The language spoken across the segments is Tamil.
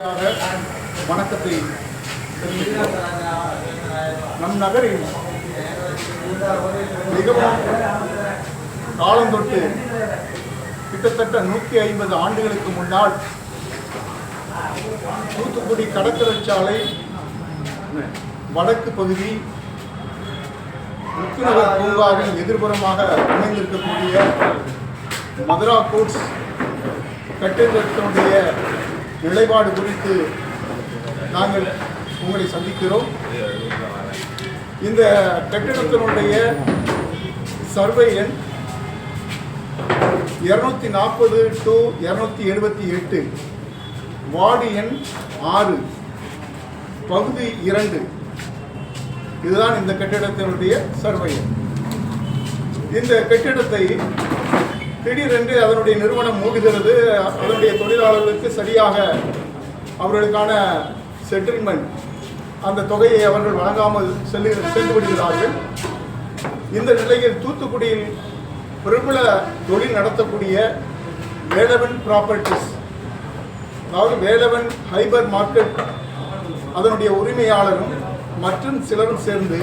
வணக்கத்தை நம் நகரில் மிகவும் காலந்தொட்டு கிட்டத்தட்ட 150 ஆண்டுகளுக்கு முன்னால் தூத்துக்குடி கடற்கரை சாலை வடக்கு பகுதி முத்துநகர் பூங்காவின் எதிர்புறமாக அமைந்திருக்கக்கூடிய மதுரா கோட்ஸ் கட்டிடத்தினுடைய நிலைப்பாடு குறித்து நாங்கள் உங்களை சந்திக்கிறோம். இந்த கட்டிடத்தினுடைய சர்வே எண் 240 to 278, வார்டு எண் 6, பகுதி 2. இதுதான் இந்த கட்டிடத்தினுடைய சர்வே எண். இந்த கட்டிடத்தை திடீரென்று அதனுடைய நிறுவனம் மூடுகிறது. அதனுடைய தொழிலாளர்களுக்கு சரியாக அவர்களுக்கான செட்டில்மெண்ட் அந்த தொகையை அவர்கள் வழங்காமல் சென்று விடுகிறார்கள். இந்த நிலையில் தூத்துக்குடியில் பிரபல தொழில் நடத்தக்கூடிய வேலவன் ப்ராப்பர்ட்டிஸ், அதாவது வேலவன் ஹைபர் மார்க்கெட், அதனுடைய உரிமையாளரும் மற்றும் சிலரும் சேர்ந்து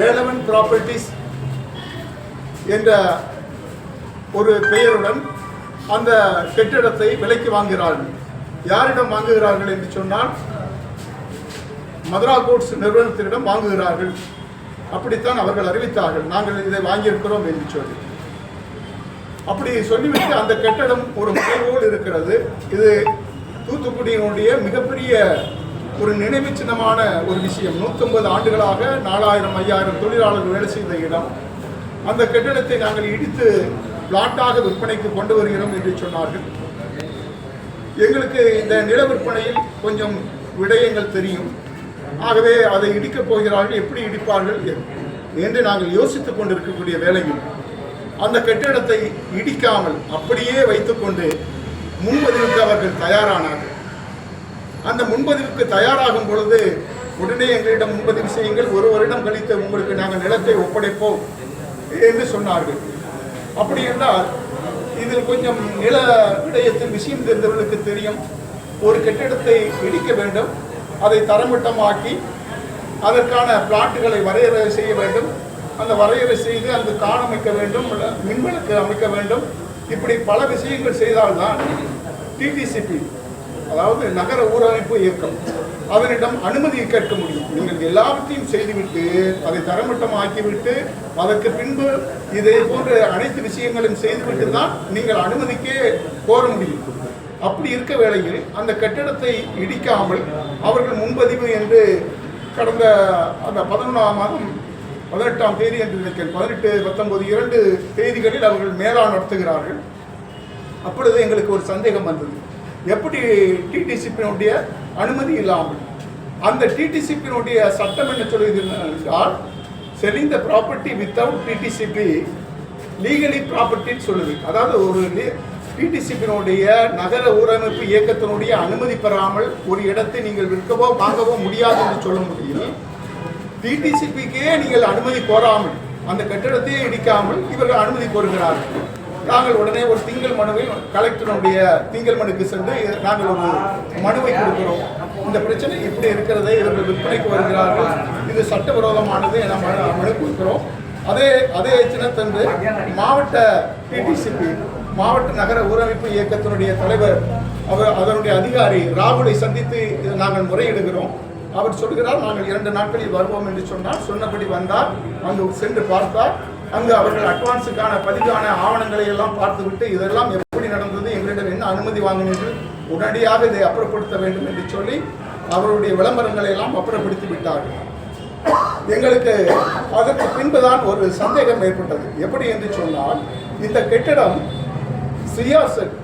வேலவன் ப்ராப்பர்ட்டிஸ் என்ற ஒரு பெயருடன் அந்த கட்டிடத்தை விலைக்கு வாங்குகிறார்கள். யாரிடம் வாங்குகிறார்கள் என்று சொன்னால் மதுரா கோட்ஸ் நிறுவனத்திடம் வாங்குகிறார்கள். அப்படித்தான் அவர்கள் அறிவித்தார்கள், நாங்கள் இதை வாங்கியிருக்கிறோம் என்று சொல்லி. அப்படி சொல்லிவிட்டு அந்த கட்டடம் ஒரு முறையோடு இருக்கிறது. இது தூத்துக்குடியினுடைய மிகப்பெரிய ஒரு நினைவு சின்னமான ஒரு விஷயம். 150 ஆண்டுகளாக 4000-5000 தொழிலாளர்கள் வேலை செய்த இடம். அந்த கட்டிடத்தை நாங்கள் இடித்து பிளாட்டாக விற்பனைக்கு கொண்டு வருகிறோம் என்று சொன்னார்கள். எங்களுக்கு இந்த நில விற்பனையில் கொஞ்சம் விடயங்கள் தெரியும். ஆகவே அதை இடிக்கப் போகிறார்கள், எப்படி இடிப்பார்கள் என்று நாங்கள் யோசித்துக் கொண்டிருக்கக்கூடிய வேளையில் அந்த கட்டிடத்தை இடிக்காமல் அப்படியே வைத்துக்கொண்டு முன்பதிவுக்கு அவர்கள் தயாரானார்கள். அந்த முன்பதிவுக்கு தயாராகும் பொழுது உடனே எங்களிடம் முன்பதிவு செய்யுங்கள், 1 வருடம் கழித்து உங்களுக்கு நாங்கள் நிலத்தை ஒப்படைப்போம் என்று சொன்னார்கள். அப்படி என்றால் இதில் கொஞ்சம் நில விடயத்தில் விஷயம் தெரிந்தவர்களுக்கு தெரியும். ஒரு கட்டிடத்தை இடிக்க வேண்டும், அதை தரமட்டமாக்கி அதற்கான பிளாட்டுகளை வரையறை செய்ய வேண்டும். அந்த வரையறை செய்து அந்த கான் அமைக்க வேண்டும், மின்விளக்கு அமைக்க வேண்டும். இப்படி பல விஷயங்கள் செய்தால்தான் டிடிசிபி, அதாவது நகர ஊரமைப்பு இயக்கம், அதனிடம் அனுமதியை கேட்க முடியும். நீங்கள் எல்லாவற்றையும் செய்துவிட்டு அதை தரமட்டம் ஆக்கிவிட்டு அதற்கு பின்பு இதே போன்ற அனைத்து விஷயங்களையும் செய்துவிட்டு தான் நீங்கள் அனுமதிக்கே கோர முடியும். அப்படி இருக்க வேளையில் அந்த கட்டிடத்தை இடிக்காமல் அவர்கள் முன்பதிவு என்று கடந்த அந்த 11ஆம் மாதம் 18ஆம் தேதி என்று நினைக்கிறேன், 18, 19, 2 தேதிகளில் அவர்கள் மேலா நடத்துகிறார்கள். அப்பொழுது எங்களுக்கு ஒரு சந்தேகம் வந்தது, எப்படி டிடிசிபியினுடைய அனுமதி இல்லாமல், அந்த டிடிசிபியினுடைய சட்டம் என்ன சொல்லுது என்றால் selling the property without DTCP legally ப்ராப்பர்ட்டின்னு சொல்லுது. அதாவது ஒரு டிடிசிபியினுடைய நகர ஊரமைப்பு இயக்கத்தினுடைய அனுமதி பெறாமல் ஒரு இடத்தை நீங்கள் விற்கவோ வாங்கவோ முடியாது என்று சொல்ல முடியும். டிடிசிபிக்கே நீங்கள் அனுமதி கோராமல் அந்த கட்டிடத்தையே இடிக்காமல் இவர்கள் அனுமதி கோருகிறார்கள். நாங்கள் உடனே ஒரு திங்கள் மனுவில் கலெக்டருடைய திங்கள் மனுக்கு சென்று நாங்கள் ஒரு மனுவை கொடுக்கிறோம். இந்த பிரச்சனை இப்படி இருக்கிறதே, இவர்கள் விற்பனைக்கு வருகிறார்கள், இது சட்டவிரோதமானது என மனு கொடுக்கிறோம். அதே தினத்தன்று மாவட்ட டிடிசிபி, மாவட்ட நகர ஊரமைப்பு இயக்கத்தினுடைய தலைவர், அதனுடைய அதிகாரி ராகுலை சந்தித்து நாங்கள் முறையிடுகிறோம். அவர் சொல்கிறார், நாங்கள் 2 நாட்களில் வருவோம் என்று சொன்னார். சொன்னபடி வந்தார், அங்கு சென்று பார்த்தார். அங்கு அவர்கள் அட்வான்ஸுக்கான பதிவான ஆவணங்களை எல்லாம் பார்த்துவிட்டு இதெல்லாம் எப்படி நடந்தது, எங்களிடம் என்ன அனுமதி வாங்கினீர்கள், உடனடியாக இதை அப்புறப்படுத்த வேண்டும் என்று சொல்லி அவருடைய விளம்பரங்களை எல்லாம் அப்புறப்படுத்தி விட்டார்கள். எங்களுக்கு அதற்கு பின்புதான் ஒரு சந்தேகம் ஏற்பட்டது. எப்படி என்று சொன்னால், இந்த கட்டிடம் சியாசட்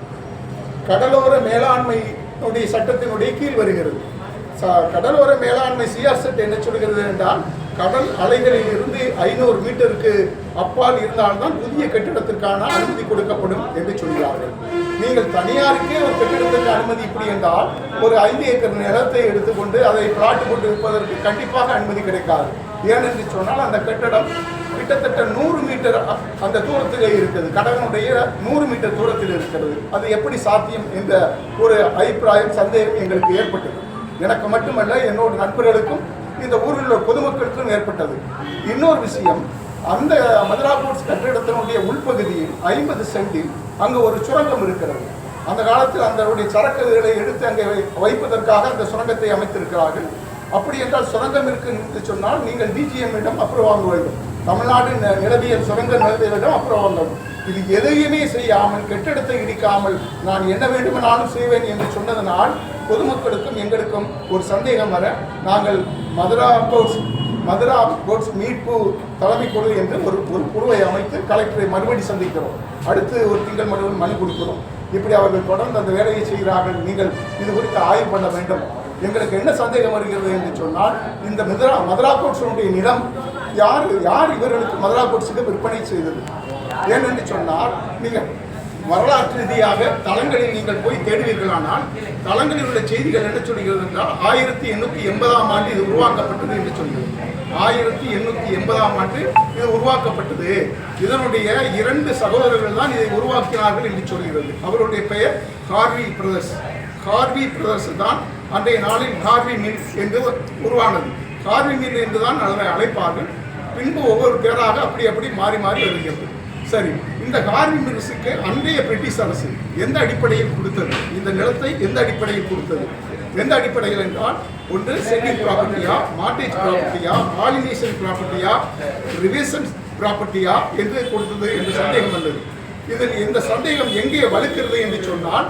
கடலோர மேலாண்மையினுடைய சட்டத்தினுடைய கீழ் வருகிறது. கடலோர மேலாண்மை சியாசட் என்ன சொல்கிறது என்றால், கடல் அலைகளில் இருந்து 500 மீட்டருக்கு அப்பால் இருந்தால்தான் புதிய கட்டிடத்திற்கான அனுமதி கொடுக்கப்படும் என்று சொல்கிறார்கள். நீங்கள் தனியாருக்கே ஒரு கட்டிடத்திற்கு அனுமதி இப்படி என்றால் ஒரு 5 ஏக்கர் நிலத்தை எடுத்துக்கொண்டு அதை பிளாட் கொண்டு விற்பதற்கு கண்டிப்பாக அனுமதி கிடைக்காது. ஏனென்று சொன்னால் அந்த கட்டடம் கிட்டத்தட்ட 100 மீட்டர் அந்த தூரத்திலே இருக்கிறது, கடலுடைய 100 மீட்டர் தூரத்தில் இருக்கிறது. அது எப்படி சாத்தியம் என்ற ஒரு அபிப்பிராயம், சந்தேகம் எங்களுக்கு ஏற்பட்டது. எனக்கு மட்டுமல்ல, என்னோட நண்பர்களுக்கும் இந்த ஊரில் உள்ள பொதுமக்களுக்கும் ஏற்பட்டது. இன்னொரு விஷயம், அந்த மதுரா போர்ட்ஸ் கட்டிடத்தினுடைய உள்பகுதியில் 50 சென்டில் அங்கு ஒரு சுரங்கம் இருக்கிறது. அந்த காலத்தில் அதனுடைய சரக்குகளை எடுத்து அங்கே வைப்பதற்காக அந்த சுரங்கத்தை அமைத்திருக்கிறார்கள். அப்படி என்றால் சுரங்கம் இருக்கு என்று சொன்னால் நீங்கள் டிஜிஎம்மிடம் அப்ரூவ் வாங்க வேண்டும், தமிழ்நாடு நிலவியல் சுரங்க நிலவியலிடம் அப்ரூவ் வாங்க வேண்டும். இது எதையுமே செய்யாமல், கட்டிடத்தை இடிக்காமல் நான் என்ன வேண்டுமானாலும் செய்வேன் என்று சொன்னதனால் பொதுமக்களுக்கும் எங்களுக்கும் ஒரு சந்தேகம் வர நாங்கள் மதுரா போர்ட்ஸ் மீட்பு தலைமை குழு என்று ஒரு குழுவை அமைத்து கலெக்டரை மறுபடி சந்திக்கிறோம். அடுத்து ஒரு திங்கள் மறுபடியும் மனு கொடுக்கிறோம். இப்படி அவர்கள் தொடர்ந்து அந்த வேலையை செய்கிறார்கள், நீங்கள் இது குறித்து ஆய்வு பண்ண வேண்டும். எங்களுக்கு என்ன சந்தேகம் வருகிறது என்று சொன்னால், இந்த மதுரா போர்ட்ஸுடைய நிலம் யார் இவர்களுக்கு மதுரா போர்ட்ஸுக்கு விற்பனை செய்தது? ஏனென்று சொன்னால், நீங்கள் வரலாற்று ரீதியாக தளங்களில் நீங்கள் போய் தேடுவீர்களானால் தளங்களில் உள்ள செய்திகள் என்ன சொல்கிறது என்றால் 1880ஆம் ஆண்டு இது உருவாக்கப்பட்டது என்று சொல்கிறது. 1880ஆம் ஆண்டு இது உருவாக்கப்பட்டது. இதனுடைய 2 சகோதரர்கள் தான் இதை உருவாக்கினார்கள் என்று சொல்கிறது. அவருடைய பெயர் ஹார்வி பிரதர்ஸ் தான் அன்றைய நாளில் ஹார்வி மில் என்று உருவானது. ஹார்வி மில் என்று தான் அதை அழைப்பார்கள். பின்பு ஒவ்வொரு பேராக அப்படி மாறி வருகிறது. சரி, இந்த ஹார்வி மில்ஸுக்கு அன்றைய பிரிட்டிஷ் அரசு எந்த அடிப்படையில் கொடுத்தது? இந்த நிலத்தை எந்த அடிப்படையில் கொடுத்தது? எந்த அடிப்படையில் என்றால், ஒன்று செட்டில் ப்ராப்பர்ட்டியா, மார்டேஜ் ப்ராப்பர்ட்டியா, பாலினேஷன் ப்ராப்பர்ட்டியா, ரிவேஷன் ப்ராப்பர்ட்டியா என்று கொடுத்தது என்று சந்தேகம் வந்தது. இதில் இந்த சந்தேகம் எங்கே வலுக்கிறது என்று சொன்னால்,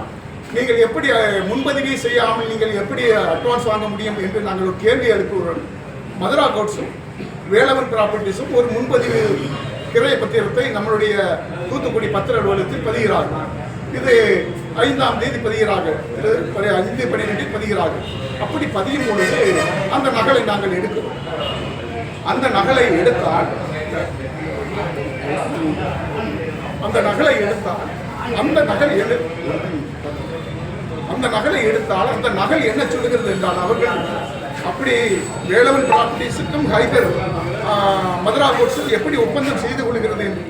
நீங்கள் எப்படி முன்பதிவே செய்யாமல் நீங்கள் எப்படி அட்வான்ஸ் வாங்க முடியும் என்று நாங்கள் ஒரு கேள்வி எழுப்புகிறோம். மதுரா கோட்ஸும் வேலவன் ப்ராப்பர்ட்டிஸும் ஒரு முன்பதிவு கிரைய பத்திரத்தை நம்மளுடைய தூத்துக்குடி பத்திர அலுவலகத்தில் பதிகிறார்கள். இது 5ஆம் தேதி பதிகிறார்கள், 5/12 பதிகிறார்கள். அப்படி பதியும் பொழுது அந்த நகலை நாங்கள் எடுக்கிறோம். அந்த நகலை எடுத்தால் அந்த நகலை அந்த நகல் என்ன சொல்லுகிறது என்றால், அவர்கள் அப்படி வேலவன் ப்ராப்பர்ட்டிஸுக்கும் ஹைபர் மதுரா போர்ட்ஸும் எப்படி ஒப்பந்தம் செய்து கொள்கிறது என்று,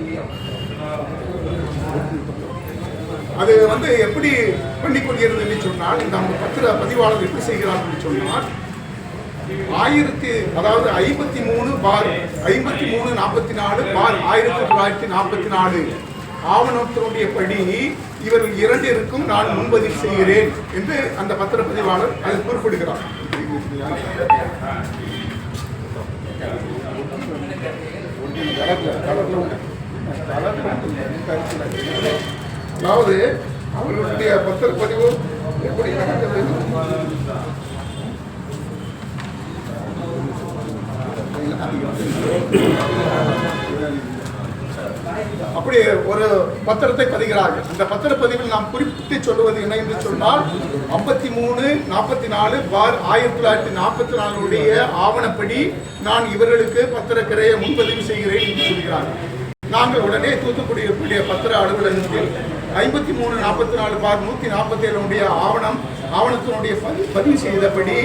அது எப்படி பண்ணிக்கொள்கிறது என்று சொன்னால், இந்த பத்திர பதிவாளர் எப்படி செய்கிறார் என்று சொன்னால், 53/44/1944 ஆவணத்தினுடைய படி இவர்கள் 2 நான் முன்பதிவு செய்கிறேன் என்று அந்த பத்திரப்பதிவாளர் அதில் குறிப்பிடுகிறார். அதாவது அவர்களுடைய பத்திரப்பதிவு எப்படி நடக்கிறது? அப்படி ஒரு பத்திரத்தை பதிகிறார்கள். அந்த பத்திரப்பதிவில் நாம் குறிப்பிட்டு சொல்லுவது என்ன என்று சொன்னால், 53/1944 ஆவணப்படி நான் இவர்களுக்கு பத்திரக்கிரையை முன்பதிவு செய்கிறேன் என்று சொல்கிறார்கள். நாங்கள் உடனே தூத்துக்குடியுடைய பத்திர அலுவலகத்தில் 53/44/147 ஆவணத்தினுடைய பதிவு செய்தபடி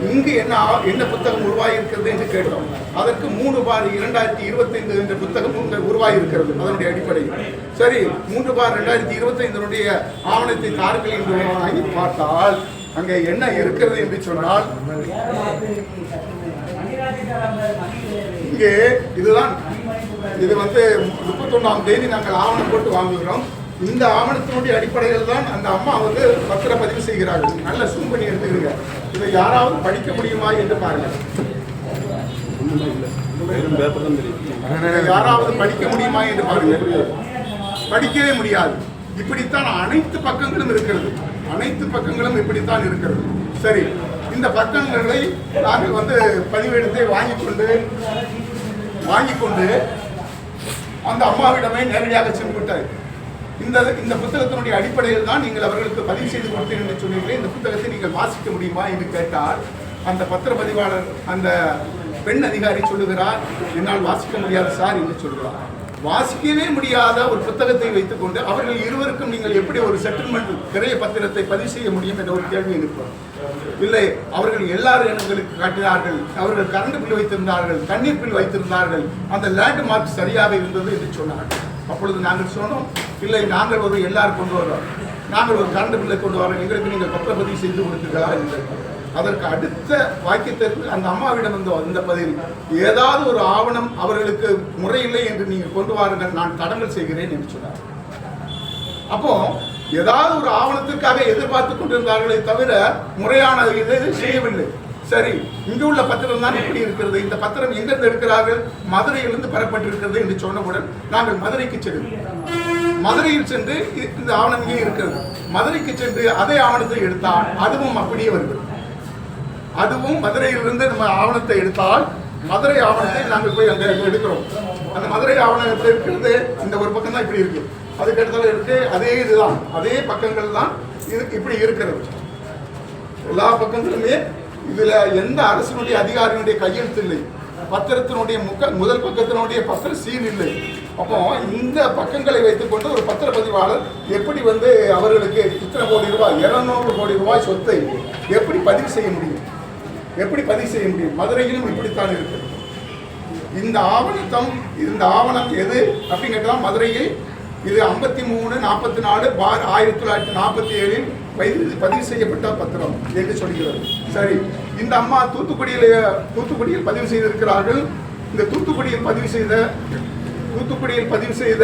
இங்கு என்ன புத்தகம் உருவாகியிருக்கிறது என்று கேட்டோம். அதற்கு 3/2025 என்ற புத்தகம் உருவாகியிருக்கிறது. அதனுடைய அடிப்படையில் சரி, 3/2025 ஆவணத்தை தாருங்கள் என்று வாங்கி பார்த்தால் அங்கே என்ன இருக்கிறது என்று சொன்னால், இங்கே இதுதான், இது 31ஆம் தேதி நாங்கள் ஆவணம் போட்டு வாங்குகிறோம். இந்த ஆவணத்தினுடைய அடிப்படையில் தான் அந்த அம்மா பத்திரப்பதிவு செய்கிறார்கள். நல்ல சூம் பண்ணி எடுத்துக்கிறீங்க. இதை யாராவது படிக்க முடியுமா என்று பாருங்கள். யாராவது படிக்க முடியுமா என்று பாருங்கள். படிக்கவே முடியாது. இப்படித்தான் அனைத்து பக்கங்களும் இருக்கிறது. அனைத்து பக்கங்களும் இப்படித்தான் இருக்கிறது. சரி, இந்த பக்கங்களை நாங்கள் பதிவேடத்தை வாங்கிக்கொண்டு அந்த அம்மாவிடமே நேரடியாக சென்று விட்டார். இந்த புத்தகத்தினுடைய அடிப்படையில் தான் நீங்கள் அவர்களுக்கு பதிவு செய்து கொடுத்தீர்கள் என்று சொன்னீங்களே, இந்த புத்தகத்தை நீங்கள் வாசிக்க முடியுமா என்று கேட்டால், அந்த பத்திரப்பதிவாளர் அந்த பெண் அதிகாரி சொல்லுகிறார், என்னால் வாசிக்க முடியாது சார் என்று சொல்கிறார். வாசிக்கவே முடியாத ஒரு புத்தகத்தை வைத்துக்கொண்டு அவர்கள் இருவருக்கும் நீங்கள் எப்படி ஒரு செட்டில்மெண்ட் கிரைய பத்திரத்தை பதிவு செய்ய முடியும் என்ற ஒரு கேள்வி எழுப்பார். இல்லை, அவர்கள் எல்லாரும் எங்களுக்கு காட்டினார்கள், அவர்கள் கரண்ட் பில் வைத்திருந்தார்கள், தண்ணீர் பில் வைத்திருந்தார்கள், அந்த லேண்ட் மார்க் சரியாக இருந்தது என்று சொன்னார்கள். அப்பொழுது நாங்கள் சொன்னோம், இல்லை நாங்கள் ஒரு எல்லாரும் கொண்டு வரோம், நாங்கள் ஒரு கரண்ட் பில்லை கொண்டு வரோம், எங்களுக்கு நீங்கள் பத்திரப்பதிவு செய்து கொடுத்தீர்களா இல்லை. அதற்கு அடுத்த வாக்கியத்திற்கு அந்த அம்மாவிடம் இந்த பதில், ஏதாவது ஒரு ஆவணம் அவர்களுக்கு முறையில்லை என்று நீங்கள் கொண்டு வாருங்கள், நான் தடங்கல் செய்கிறேன் என்று சொன்னார். அப்போ ஏதாவது ஒரு ஆவணத்திற்காக எதிர்பார்த்து கொண்டிருந்தார்களே தவிர முறையான இதை செய்யவில்லை. சரி, இங்கு உள்ள பத்திரம் தான் இப்படி இருக்கிறது, இந்த பத்திரம் எங்கிருந்து எடுக்கிறார்கள், மதுரையிலிருந்து பெறப்பட்டிருக்கிறது என்று சொன்னவுடன் நாங்கள் மதுரைக்கு செல்கிறோம். மதுரையில் சென்று இந்த ஆவணம் இங்கே இருக்கிறது, மதுரைக்கு சென்று அதே ஆவணத்தை எடுத்தால் அதுவும் அப்படியே வருகிறது. அதுவும் மதுரையிலிருந்து நம்ம ஆவணத்தை எடுத்தால் மதுரை ஆவணத்தை நாங்கள் போய் அங்கே எடுக்கிறோம். அந்த மதுரை ஆவணத்தை இருக்கிறது இந்த ஒரு பக்கம் தான் இப்படி இருக்கு, அதுக்கு இடத்துல இருக்கு அதே இதுதான், அதே பக்கங்கள் தான் இது இப்படி இருக்கிறது. எல்லா பக்கங்களுமே இதுல எந்த அரசினுடைய அதிகாரியினுடைய கையெழுத்து இல்லை, பத்திரத்தினுடைய முதல் பக்கத்தினுடைய பத்திர சீல் இல்லை. அப்போ இந்த பக்கங்களை வைத்துக்கொண்டு ஒரு பத்திரப்பதிவாளர் எப்படி அவர்களுக்கு இத்தனை கோடி ரூபாய் 200 கோடி ரூபாய் சொத்தை எப்படி பதிவு செய்ய முடியும், எப்படி பதிவு செய்ய முடியும்? மதுரையிலும் இப்படித்தான் இருக்கு. இந்த ஆவணம் எது அப்படின்னு கேட்டால் மதுரையில் இது 53/44/1947 பதிவு செய்யப்பட்ட பத்திரம் என்று சொல்கிறது. சரி, இந்த அம்மா தூத்துக்குடியில் பதிவு செய்திருக்கிறார்கள். இந்த தூத்துக்குடியில் பதிவு செய்த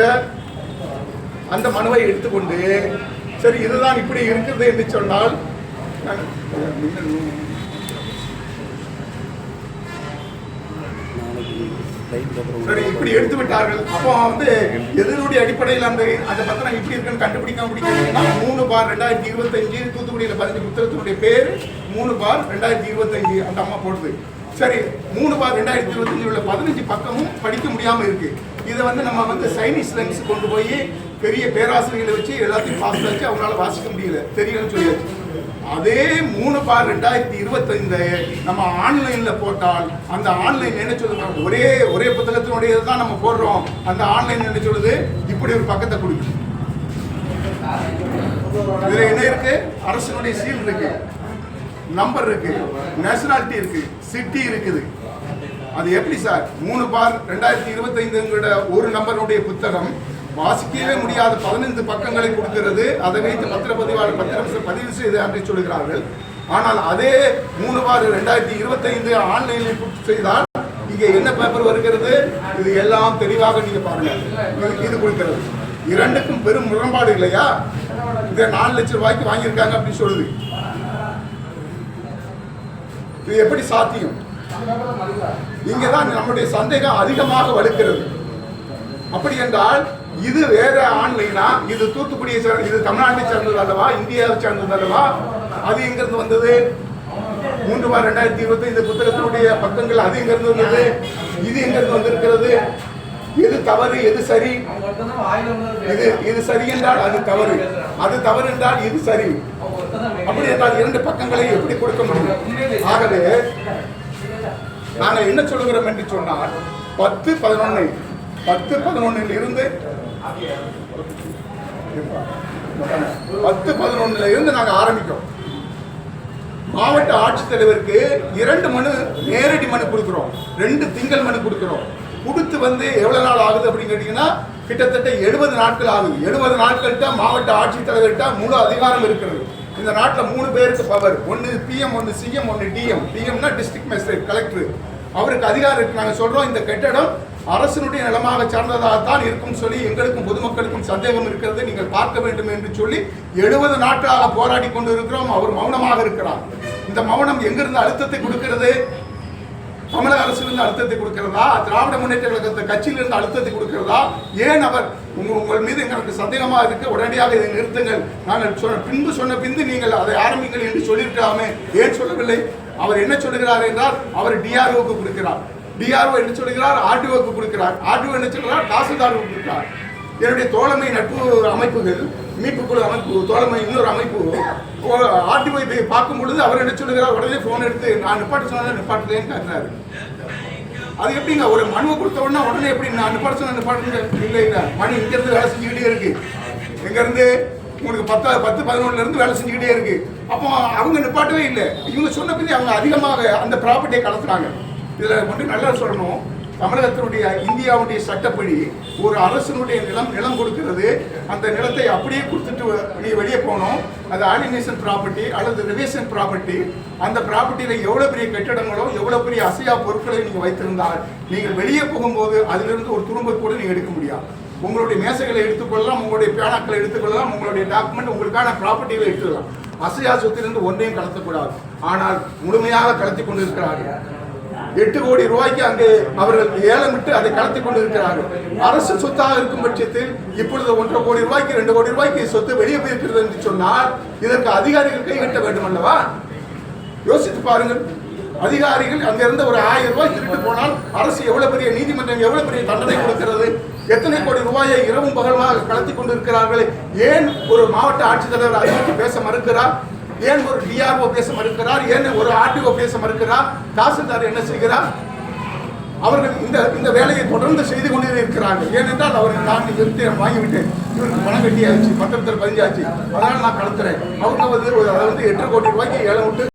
அந்த மனுவை எடுத்துக்கொண்டு சரி இதுதான் இப்படி இருக்கிறது என்று சொன்னால் சரி இப்படி எடுத்து விட்டார்கள். அப்போ எதனுடைய அடிப்படையில் அந்த பத்திரம் இப்படி இருக்குன்னு கண்டுபிடிக்க முடியும்னா 3/2025 தூத்துக்குடியில் 15 புத்தகத்தினுடைய பேர் 3/2025 அந்த அம்மா போடுது. சரி, 3/2025 உள்ள 15 பக்கமும் படிக்க முடியாம இருக்கு. இதை நம்ம சைனீஸ் லென்ஸ் கொண்டு போய் பெரிய பேராசிரியர்களை வச்சு எல்லாத்தையும் பாஸ் வச்சு அவங்களால வாசிக்க முடியல, தெரியலன்னு சொல்லியாச்சு. அதே 3/2025 நம்ம ஆன்லைன்ல போட்டால் அந்த ஆன்லைன் என்ன சொல்லுங்க, ஒரே புத்தகத்தினுடைய தான் நம்ம போடுறோம். அந்த ஆன்லைன் என்ன சொல்லுது, இப்படி ஒரு பக்கத்தை கொடுக்கும். இதுல என்ன இருக்கு, அரசினுடைய சீல் இருக்கு, நம்பர் இருக்கு, நேஷனாலிட்டி இருக்கு, சிட்டி இருக்குது. அது எப்படி சார் 3/2025 ஒரு நம்பருடைய புத்தகம் வாசிக்கவே முடியாத 15 பக்கங்களை கொடுக்கிறது. அதை வைத்து பத்திரப்பதிவாளர் பத்திரம் பதிவு செய்து என்று சொல்கிறார்கள். ஆனால் அதே 3/2025 ஆன்லைனில் செய்தால் இங்கே என்ன பேப்பர் வருகிறது, இது எல்லாம் தெளிவாக நீங்க பாருங்க, இது கொடுக்கிறது. இரண்டுக்கும் பெரும் முரண்பாடு இல்லையா? இதை 4 லட்சம் ரூபாய்க்கு வாங்கியிருக்காங்க அப்படின்னு சொல்லுது. இது எப்படி சாத்தியம்? இங்கதான் நம்முடைய சந்தேகம் அதிகமாக வலுக்கிறது. அப்படி என்றால் இது வேற ஆன்லைனா, இது தூத்துக்குடியை இது தமிழ்நாட்டை சேர்ந்தது அல்லவா, இந்தியாவை சேர்ந்தது அல்லவா? அது எங்கிருந்து வந்தது? 3/2025 புத்தகத்தினுடைய பக்கங்கள் அது எங்கிருந்து வந்தது? இது எங்கிருந்து வந்திருக்கிறது? எது தவறு, எது சரி? இது சரி என்றால் அது தவறு, அது தவறு என்றால் இது சரி. அப்படி என்றால் 2 பக்கங்களை எப்படி கொடுக்க முடியும்? ஆகவே நாங்கள் என்ன சொல்லுகிறோம் என்று சொன்னால் 10/11 இருந்து 10/11 இருந்து நாங்கள் ஆரம்பிக்கிறோம். மாவட்ட ஆட்சித்தலைவருக்கு 2 மனு நேரடி மனு கொடுக்கிறோம், 2 திங்கள் மனு கொடுக்கிறோம். கொடுத்து எவ்வளவு நாள் ஆகுது அப்படின்னு கேட்டீங்கன்னா கிட்டத்தட்ட 70 நாட்கள் ஆகுது. 70 நாட்கள்கிட்ட மாவட்ட ஆட்சித்தலைவர்கிட்ட முழு அதிகாரம் இருக்கிறது. இந்த நாட்டில் 3 பேருக்கு பவர், ஒன்று பிஎம், ஒன்று சிஎம், ஒன்று டிஎம். டிஎம்னா டிஸ்ட்ரிக்ட் மேஜிஸ்ட்ரேட், கலெக்டர். அவருக்கு அதிகாரம் இருக்கு. நாங்கள் சொல்றோம் இந்த கட்டடம் அரசனுடைய நிலமாக சார்ந்ததாகத்தான் இருக்கும் சொல்லி எங்களுக்கும் பொதுமக்களுக்கும் சந்தேகம் இருக்கிறது, நீங்கள் பார்க்க வேண்டும் என்று சொல்லி 70 நாட்களாக போராடி கொண்டு இருக்கிறோம். அவர் மௌனமாக இருக்கிறார். இந்த மௌனம் எங்கிருந்து அழுத்தத்தை கொடுக்கிறது? தமிழக அரசிலிருந்து அழுத்தத்தை கொடுக்கிறதா, திராவிட முன்னேற்ற கழகத்தை கட்சியிலிருந்து அழுத்தத்தை கொடுக்கிறதா? ஏன் அவர் உங்கள் மீது எங்களுக்கு சந்தேகமா இருக்கு, உடனடியாக இதை நிறுத்துங்கள், நாங்கள் சொன்ன பின்பு நீங்கள் அதை ஆரம்பிங்கள் என்று சொல்லியிருக்கலாமே, ஏன் சொல்லவில்லை? அவர் என்ன சொல்லுகிறார் என்றால் அவர் டிஆர்ஓக்கு கொடுக்கிறார், டிஆர்ஓ என்ன சொல்லுகிறார், ஆர்டிஓக்கு கொடுக்கிறார், ஆர்டிஓ என்ன சொல்கிறார், தாசில்தாருக்கு கொடுக்கிறார். என்னுடைய தோழமை நட்பு அமைப்புகள் மீட்புக்குழு அமைப்பு தோழமை இன்னொரு அமைப்பு ஆர்டிஓ போய் பார்க்கும் பொழுது அவர் என்ன சொல்லுகிறார், உடனே போன் எடுத்து நான் நிப்பாட்ட சொன்னா நிப்பாட்டுறேன்னு காட்டுறாரு. அது எப்படிங்க ஒரு மனுவை கொடுத்த உடனே எப்படி நான் நிப்பாட்ட சொன்னா நிப்பாட்டுங்க? இல்லைங்க, மணி இங்கிருந்து வேலை செஞ்சுக்கிட்டே இருக்கு, எங்கிருந்து உங்களுக்கு 10-11 இருந்து வேலை செஞ்சுக்கிட்டே இருக்கு. அப்போ அவங்க நிப்பாட்டவே இல்லை. இவங்க சொன்ன பின்னே அவங்க அதிகமாக அந்த ப்ராப்பர்ட்டியை கலத்துறாங்க. இதுல மட்டும் நல்லா சொல்லணும், தமிழகத்தினுடைய இந்தியாவுடைய சட்டப்படி ஒரு அரசனுடைய நிலம் கொடுக்கிறது, அந்த நிலத்தை அப்படியே கொடுத்துட்டு நீ வெளியே போகணும். அது ஆலினேஷன் ப்ராப்பர்ட்டி அல்லது ரிவேஷன் ப்ராப்பர்ட்டி. அந்த ப்ராப்பர்ட்டியில எவ்வளவு பெரிய கட்டிடங்களோ எவ்வளவு பெரிய அசையா பொருட்களை நீங்க வைத்திருந்தால் நீங்கள் வெளியே போகும்போது அதிலிருந்து ஒரு துரும்பை கூட நீங்க எடுக்க முடியாது. உங்களுடைய மேசைகளை எடுத்துக்கொள்ளலாம், உங்களுடைய பேனாக்களை எடுத்துக்கொள்ளலாம், உங்களுடைய டாக்குமெண்ட் உங்களுக்கான ப்ராப்பர்ட்டிகளை எடுத்துக்கலாம். அசையா சொத்திலிருந்து ஒன்றையும் கடத்தக்கூடாது. ஆனால் முழுமையாக கடத்தி கொண்டிருக்கிறார்கள். 8 கோடி ரூபாய்க்கு அங்கே அவர்கள் ஏலமிட்டு அதை கடத்தி கொண்டிருக்கிறார்கள். அரசு சொத்தாக இருக்கும் பட்சத்தில் இப்பொழுது 1.5 கோடி ரூபாய்க்கு 2 கோடி ரூபாய்க்கு சொத்து வெளியே போயிருக்கிறது என்று சொன்னால் இதற்கு அதிகாரிகள் கைகட்ட வேண்டும் அல்லவா? யோசித்து பாருங்கள். அதிகாரிகள் அங்கிருந்து ஒரு 1000 ரூபாய் திருட்டு போனால் அரசு எவ்வளவு பெரிய நீதிமன்றம் எவ்வளவு பெரிய தண்டனை கொடுக்கிறது? எத்தனை கோடி ரூபாயை இரவும் பகலமாக கடத்தி கொண்டிருக்கிறார்கள். ஏன் ஒரு மாவட்ட ஆட்சித்தலைவர் அதை பற்றி பேச மறுக்கிறார்? ஏன் ஒரு டிஆர்ஓ பேச மறுக்கிறார்? ஏன் ஒரு ஆர்டிஓ பேச மறுக்கிறார்? தாசில்தார் என்ன செய்கிறார்? அவர்கள் இந்த வேலையை தொடர்ந்து செய்து கொண்டே இருக்கிறார்கள். ஏனென்றால் அவர்கள் நான் வாங்கிவிட்டேன், இவருக்கு பணம் கட்டியாச்சு, பத்திரத்தில் பதிஞ்சாச்சு, அதனால நான் கடத்துறேன். அவங்க 8 கோடி ரூபாய்க்கு ஏலம் விட்டு